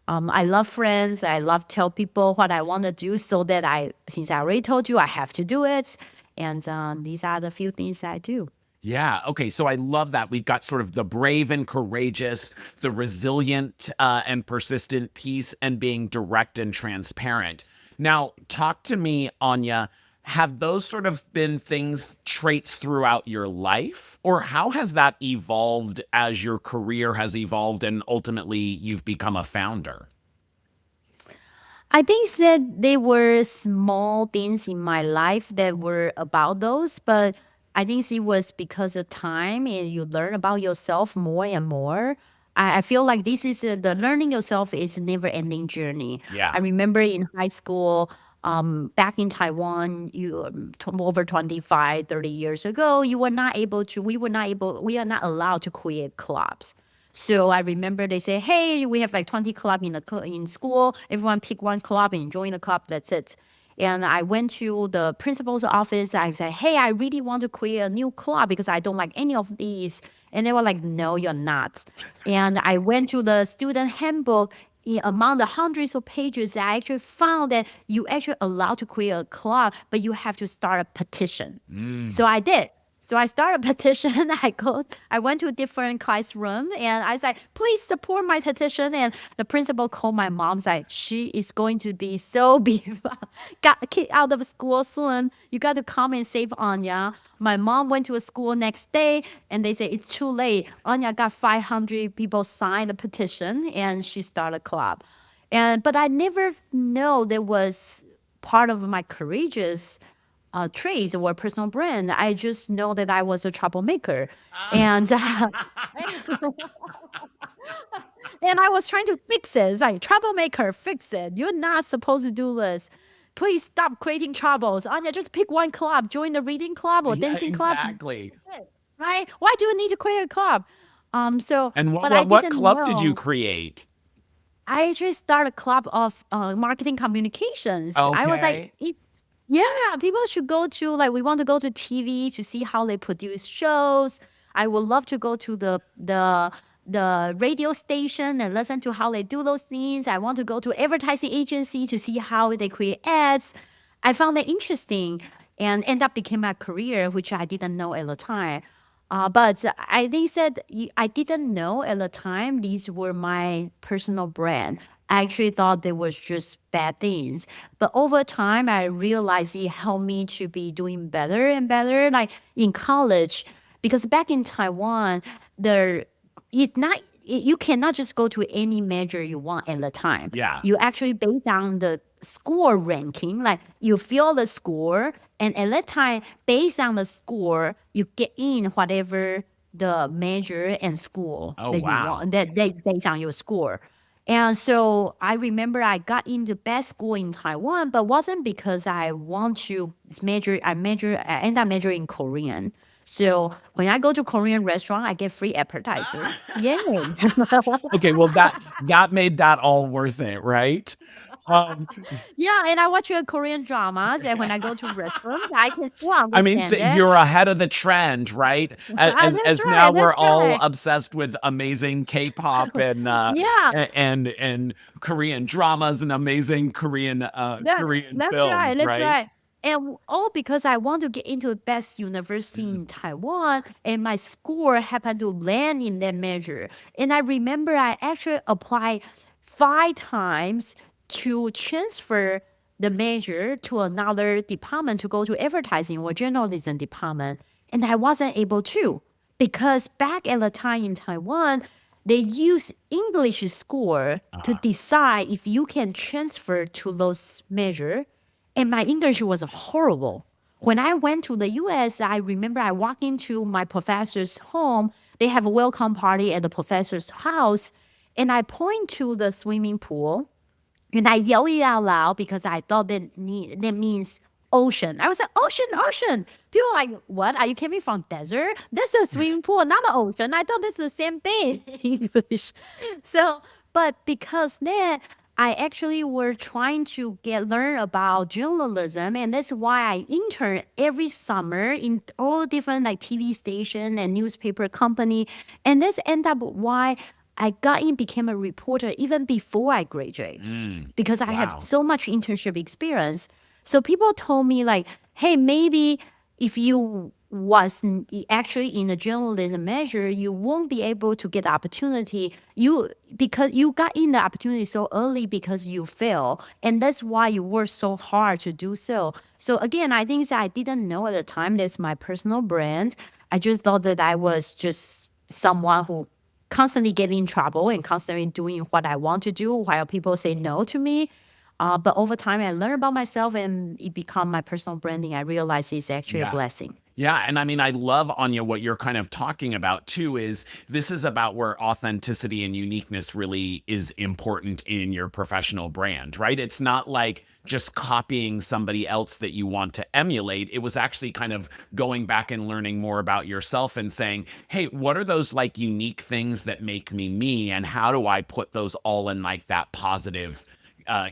I love friends. I love tell people what I want to do so that since I already told you, I have to do it. And these are the few things I do. Yeah. Okay. So I love that. We've got sort of the brave and courageous, the resilient and persistent piece, and being direct and transparent. Now, talk to me, Anya. Have those sort of been traits throughout your life? Or how has that evolved as your career has evolved and ultimately you've become a founder? I think that there were small things in my life that were about those, but I think it was because of time and you learn about yourself more and more. I feel like this is the learning yourself is a never ending journey. Yeah. I remember in high school, back in Taiwan, over 25, 30 years ago, we are not allowed to create clubs. So I remember they say, hey, we have like 20 club in school. Everyone pick one club and join the club. That's it. And I went to the principal's office. I said, hey, I really want to create a new club because I don't like any of these. And they were like, no, you're not. And I went to the student handbook. Among the hundreds of pages, I actually found that you actually allowed to create a club, but you have to start a petition. So I did. So I started a petition. I went to a different classroom and I said, please support my petition. And the principal called my mom, said, she is going to be so got kicked out of school soon. You got to come and save Anya. My mom went to a school next day and they say, it's too late. Anya got 500 people sign the petition and she started a club. But I never know there was part of my courageous traits or personal brand. I just know that I was a troublemaker. And and I was trying to fix it. It's like, troublemaker, fix it. You're not supposed to do this. Please stop creating troubles. Anya, just pick one club. Join the reading club or dancing club. Exactly. Right? Why do you need to create a club? And but I what didn't club did you know. create? I actually started a club of marketing communications. I was Okay. like, yeah, people should go to, like, we want to go to TV to see how they produce shows. I would love to go to the radio station and listen to how they do those things. I want to go to advertising agency to see how they create ads. I found that interesting and end up became my career, which I didn't know at the time. But I think that I didn't know at the time these were my personal brand. I actually thought they was just bad things. But over time, I realized it helped me to be doing better and better. Like in college, because back in Taiwan, it's not you cannot just go to any major you want at the time. Yeah. You actually based on the score ranking, like you fill the score, and at that time, based on the score, you get in whatever the major and school Oh, that you wow. want, that they based on your score. And so I remember I got into best school in Taiwan, but wasn't because I want to I end up majoring in Korean. So when I go to Korean restaurant, I get free appetizer. Yay. Okay, well that made that all worth it, right? Um, Yeah, and I watch Korean dramas, and when I go to restaurants, I can still I mean, understand it. you're ahead of the trend, right? That's As now right. we're That's all right. obsessed with amazing K-pop and Yeah, and Korean dramas and amazing Korean that's right. films, That's right? right. And all because I want to get into the best university in Taiwan, and my score happened to land in that major. And I remember I actually applied 5 times to transfer the major to another department to go to advertising or journalism department, and I wasn't able to because back at the time in Taiwan, they use English score to decide if you can transfer to those measure. And my English was horrible. When I went to the US, I remember I walked into my professor's home. They have a welcome party at the professor's house. And I point to the swimming pool and I yell it out loud because I thought that means ocean. I was like, ocean, ocean. People were like, what? Are you coming from desert? That's a swimming pool, not an ocean. I thought this is the same thing in English. So, but because then I actually were trying to learn about journalism, and that's why I intern every summer in all different like TV station and newspaper company, and this ended up why I got in, became a reporter even before I graduated because I have so much internship experience. So people told me like, hey, maybe if you actually in a journalism major, you won't be able to get the opportunity. Because you got in the opportunity so early because you fail. And that's why you work so hard to do so. So again, I think that I didn't know at the time that's my personal brand. I just thought that I was just someone who constantly get in trouble and constantly doing what I want to do while people say no to me. But over time, I learned about myself and it become my personal branding. I realized it's actually a blessing. Yeah. And I mean, I love, Anya, what you're kind of talking about too, is this is about where authenticity and uniqueness really is important in your professional brand, right? It's not like just copying somebody else that you want to emulate. It was actually kind of going back and learning more about yourself and saying, hey, what are those like unique things that make me me? And how do I put those all in like that positive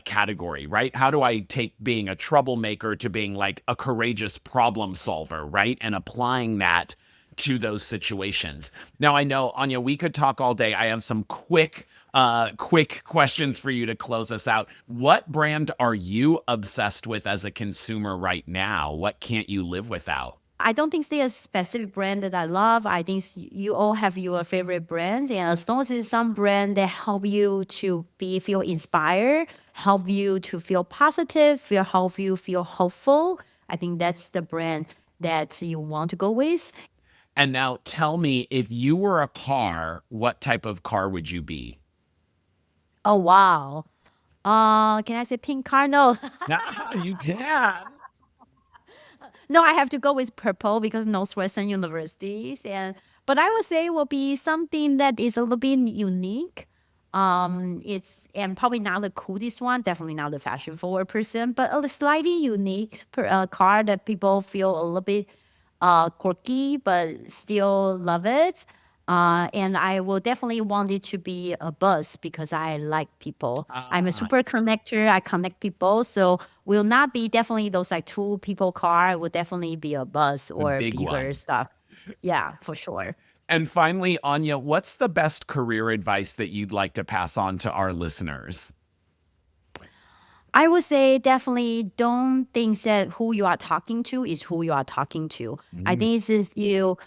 category, right? How do I take being a troublemaker to being like a courageous problem solver, right? And applying that to those situations. Now, I know, Anya, we could talk all day. I have some quick questions for you to close us out. What brand are you obsessed with as a consumer right now? What can't you live without? I don't think there's a specific brand that I love. I think you all have your favorite brands. And as long as it's some brand that help you to feel inspired, help you to feel positive, help you feel hopeful, I think that's the brand that you want to go with. And now tell me, if you were a car, what type of car would you be? Oh, wow. Can I say pink car? No. Nah, you can. No, I have to go with purple because Northwestern universities. But I would say it will be something that is a little bit unique. It's and probably not the coolest one, definitely not the fashion forward person, but a slightly unique car that people feel a little bit quirky but still love it. And I will definitely want it to be a bus because I like people. I'm a super connector. I connect people. So will not be definitely those like two people car. It will definitely be a bus or big bigger one. stuff. Yeah, for sure. And finally, Anya, what's the best career advice that you'd like to pass on to our listeners? I would say definitely don't think that who you are talking to is who you are talking to. I think this is you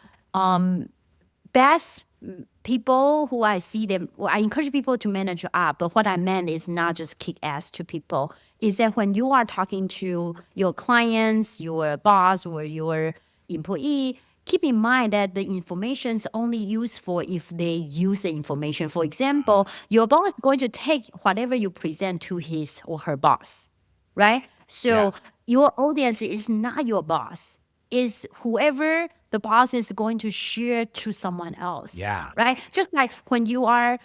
best people who I see them, well, I encourage people to manage up, but what I meant is not just kick ass to people. Is that when you are talking to your clients, your boss, or your employee, keep in mind that the information is only useful if they use the information. For example, your boss is going to take whatever you present to his or her boss, right? So your audience is not your boss. Is whoever the boss is going to share to someone else. Yeah. Right? Just like when you are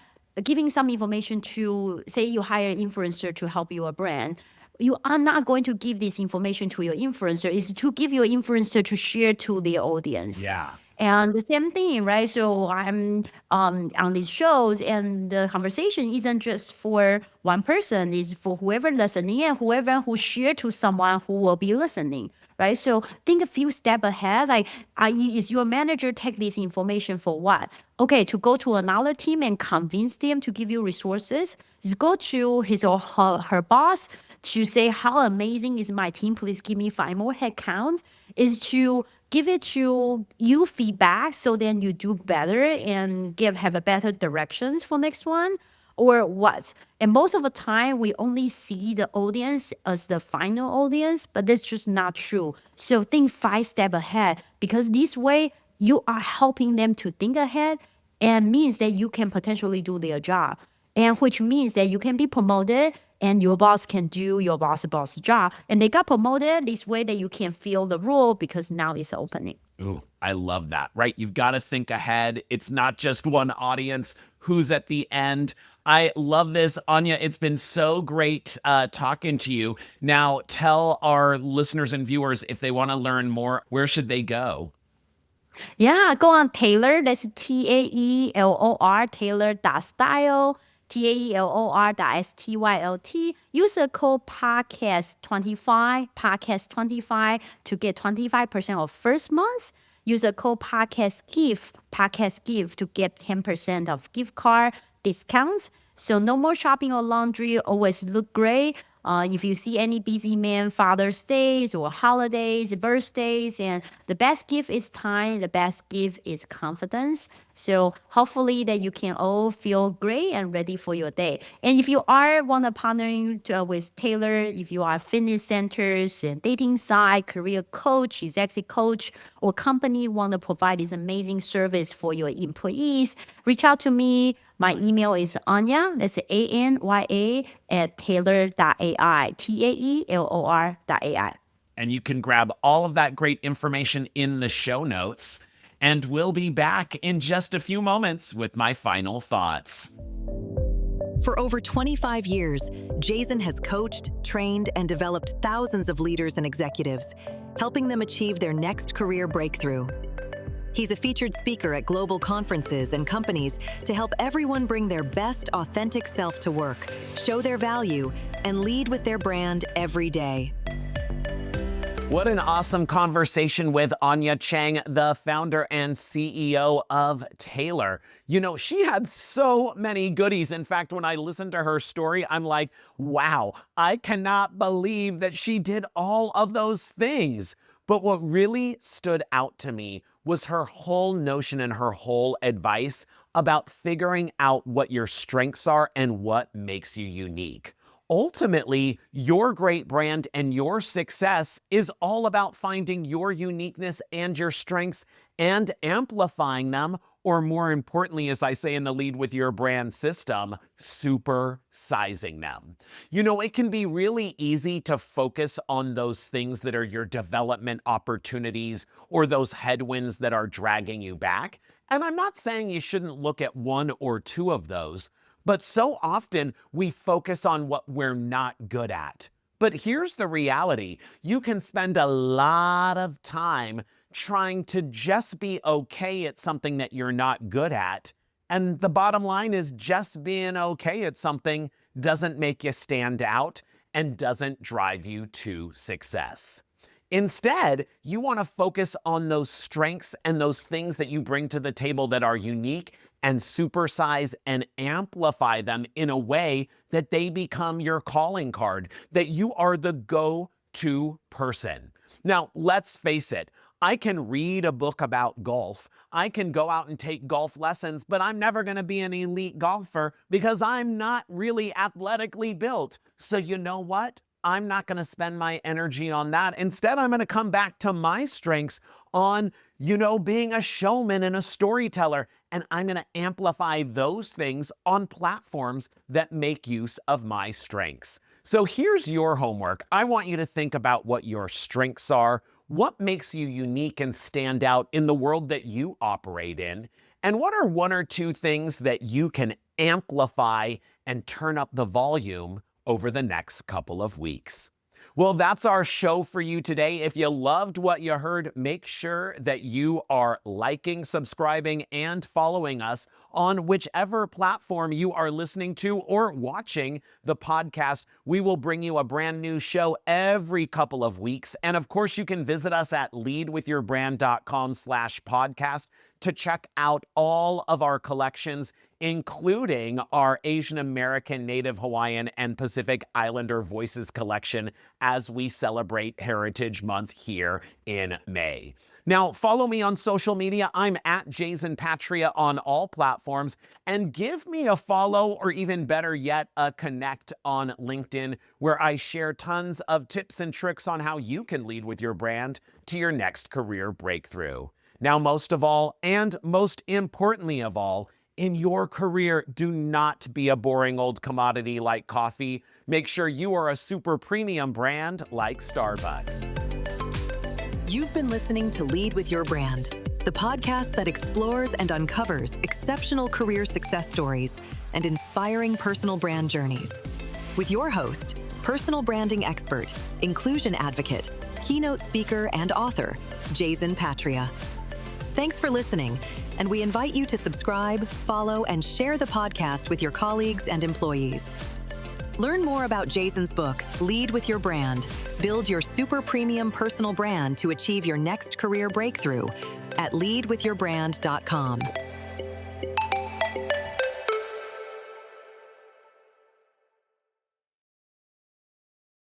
giving some information to, say you hire an influencer to help your brand, you are not going to give this information to your influencer. It's to give your influencer to share to the audience. Yeah. And the same thing, right? So I'm on these shows, and the conversation isn't just for one person; it's for whoever listening and whoever who share to someone who will be listening, right? So think a few steps ahead. Like, is your manager take this information for what? Okay, to go to another team and convince them to give you resources. Is go to his or her boss to say how amazing is my team. Please give me 5 more headcounts. Is to give it to you feedback so then you do better and have a better directions for next one, or what? And most of the time we only see the audience as the final audience, but that's just not true. So think 5 steps ahead, because this way you are helping them to think ahead, and means that you can potentially do their job, and which means that you can be promoted and your boss can do your boss job. And they got promoted this way that you can fill the role because now it's opening. Ooh, I love that, right? You've got to think ahead. It's not just one audience who's at the end. I love this. Anya, it's been so great talking to you. Now, tell our listeners and viewers if they want to learn more, where should they go? Yeah, go on Taelor. That's Taelor, Taelor.style, Taelor.stylt. Use the code podcast25 to get 25% off first month. Use the code podcast gift to get 10% of gift card discounts. So no more shopping or laundry. Always look great. If you see any busy man, Father's Days or holidays, birthdays, and the best gift is time, the best gift is confidence. So hopefully that you can all feel great and ready for your day. And if you are want to partnering with Taelor, if you are fitness centers and dating site, career coach, executive coach, or company want to provide this amazing service for your employees, reach out to me. My email is Anya, that's Anya at taelor.ai, Taelor.ai. And you can grab all of that great information in the show notes. And we'll be back in just a few moments with my final thoughts. For over 25 years, Jayzen has coached, trained, and developed thousands of leaders and executives, helping them achieve their next career breakthrough. He's a featured speaker at global conferences and companies to help everyone bring their best authentic self to work, show their value, and lead with their brand every day. What an awesome conversation with Anya Cheng, the founder and CEO of Taelor. You know, she had so many goodies. In fact, when I listened to her story, I'm like, wow, I cannot believe that she did all of those things. But what really stood out to me was her whole notion and her whole advice about figuring out what your strengths are and what makes you unique. Ultimately, your great brand and your success is all about finding your uniqueness and your strengths and amplifying them, or more importantly, as I say in the Lead with Your Brand system, supersizing them. You know, it can be really easy to focus on those things that are your development opportunities or those headwinds that are dragging you back. And I'm not saying you shouldn't look at one or two of those, but so often we focus on what we're not good at. But here's the reality. You can spend a lot of time trying to just be okay at something that you're not good at. And the bottom line is just being okay at something doesn't make you stand out and doesn't drive you to success. Instead, you want to focus on those strengths and those things that you bring to the table that are unique and supersize and amplify them in a way that they become your calling card, that you are the go-to person. Now, let's face it, I can read a book about golf. I can go out and take golf lessons, but I'm never going to be an elite golfer because I'm not really athletically built. So you know what? I'm not going to spend my energy on that. Instead, I'm going to come back to my strengths on, being a showman and a storyteller. And I'm going to amplify those things on platforms that make use of my strengths. So here's your homework. I want you to think about what your strengths are, what makes you unique and stand out in the world that you operate in, and what are one or two things that you can amplify and turn up the volume over the next couple of weeks. Well, that's our show for you today. If you loved what you heard, make sure that you are liking, subscribing, and following us on whichever platform you are listening to or watching the podcast. We will bring you a brand new show every couple of weeks. And of course, you can visit us at leadwithyourbrand.com/podcast to check out all of our collections, including our Asian American, Native Hawaiian, and Pacific Islander Voices collection as we celebrate Heritage Month here in May. Now, follow me on social media. I'm at Jayzen Patria on all platforms, and give me a follow, or even better yet, a connect on LinkedIn, where I share tons of tips and tricks on how you can lead with your brand to your next career breakthrough. Now, most of all, and most importantly of all, in your career, do not be a boring old commodity like coffee. Make sure you are a super premium brand like Starbucks. You've been listening to Lead with Your Brand, the podcast that explores and uncovers exceptional career success stories and inspiring personal brand journeys. With your host, personal branding expert, inclusion advocate, keynote speaker, and author, Jayzen Patria. Thanks for listening, and we invite you to subscribe, follow, and share the podcast with your colleagues and employees. Learn more about Jayzen's book, Lead with Your Brand, Build Your Super Premium Personal Brand to achieve your next career breakthrough at leadwithyourbrand.com.